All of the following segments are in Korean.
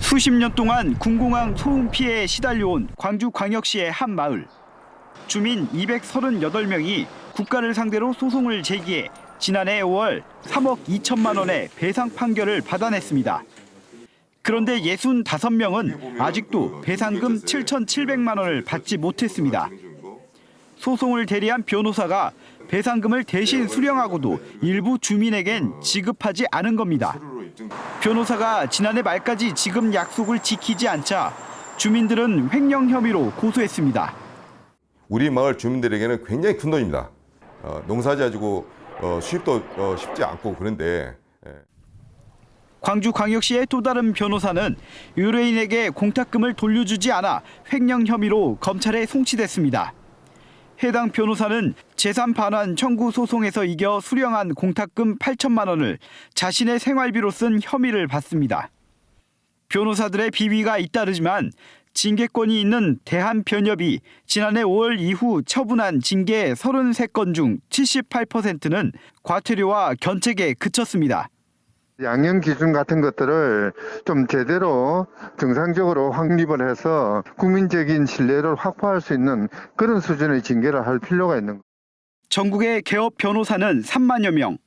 수십 년 동안 군공항 소음 피해에 시달려온 광주광역시의 한 마을. 주민 238명이 국가를 상대로 소송을 제기해 지난해 5월 3억 2천만 원의 배상 판결을 받아냈습니다. 그런데 65명은 아직도 배상금 7,700만 원을 받지 못했습니다. 소송을 대리한 변호사가 배상금을 대신 수령하고도 일부 주민에겐 지급하지 않은 겁니다. 변호사가 지난해 말까지 지급 약속을 지키지 않자 주민들은 횡령 혐의로 고소했습니다. 우리 마을 주민들에게는 굉장히 큰 돈입니다. 농사지어주고 수입도 쉽지 않고 그런데. 광주광역시의 또 다른 변호사는 의뢰인에게 공탁금을 돌려주지 않아 횡령 혐의로 검찰에 송치됐습니다. 해당 변호사는 재산 반환 청구 소송에서 이겨 수령한 공탁금 8천만 원을 자신의 생활비로 쓴 혐의를 받습니다. 변호사들의 비위가 잇따르지만 징계권이 있는 대한변협이 지난해 5월 이후 처분한 징계 33건 중 78%는 과태료와 견책에 그쳤습니다. 양형 기준 같은 것들을 좀 제대로 정상적으로 확립을 해서 국민적인 신뢰를 확보할 수 있는 그런 수준의 징계를 할 필요가 있는 거죠. 전국의 개업 변호사는 3만여 명.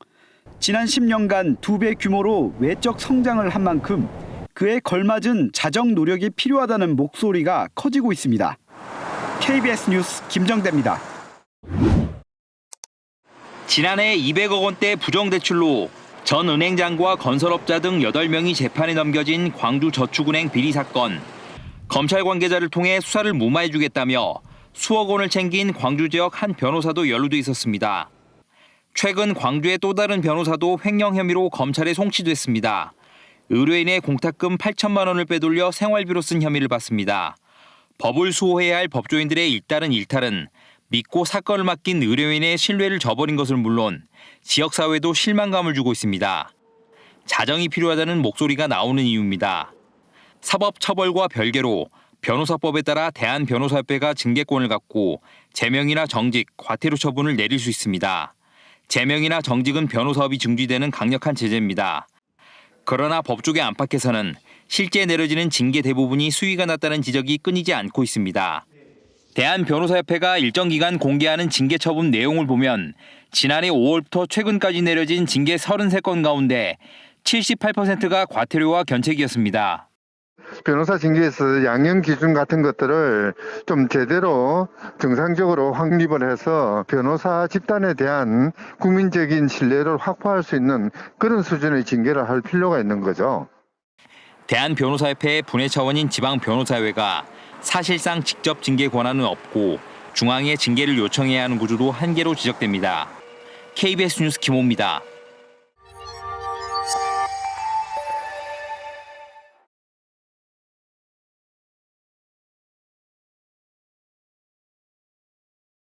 지난 10년간 2배 규모로 외적 성장을 한 만큼 그에 걸맞은 자정 노력이 필요하다는 목소리가 커지고 있습니다. KBS 뉴스 김정대입니다. 지난해 200억 원대 부정대출로 전 은행장과 건설업자 등 8명이 재판에 넘겨진 광주저축은행 비리 사건. 검찰 관계자를 통해 수사를 무마해주겠다며 수억 원을 챙긴 광주 지역 한 변호사도 연루돼 있었습니다. 최근 광주의 또 다른 변호사도 횡령 혐의로 검찰에 송치됐습니다. 의뢰인의 공탁금 8천만 원을 빼돌려 생활비로 쓴 혐의를 받습니다. 법을 수호해야 할 법조인들의 일탈은 믿고 사건을 맡긴 의뢰인의 신뢰를 저버린 것은 물론 지역사회도 실망감을 주고 있습니다. 자정이 필요하다는 목소리가 나오는 이유입니다. 사법처벌과 별개로 변호사법에 따라 대한변호사협회가 징계권을 갖고 제명이나 정직, 과태료 처분을 내릴 수 있습니다. 제명이나 정직은 변호사업이 중지되는 강력한 제재입니다. 그러나 법조계 안팎에서는 실제 내려지는 징계 대부분이 수위가 낮다는 지적이 끊이지 않고 있습니다. 대한변호사협회가 일정 기간 공개하는 징계 처분 내용을 보면 지난해 5월부터 최근까지 내려진 징계 33건 가운데 78%가 과태료와 견책이었습니다. 변호사 징계에서 양형 기준 같은 것들을 좀 제대로 정상적으로 확립을 해서 변호사 집단에 대한 국민적인 신뢰를 확보할 수 있는 그런 수준의 징계를 할 필요가 있는 거죠. 대한변호사협회의 분해 차원인 지방변호사회가 사실상 직접 징계 권한은 없고 중앙에 징계를 요청해야 하는 구조도 한계로 지적됩니다. KBS 뉴스 김호입니다.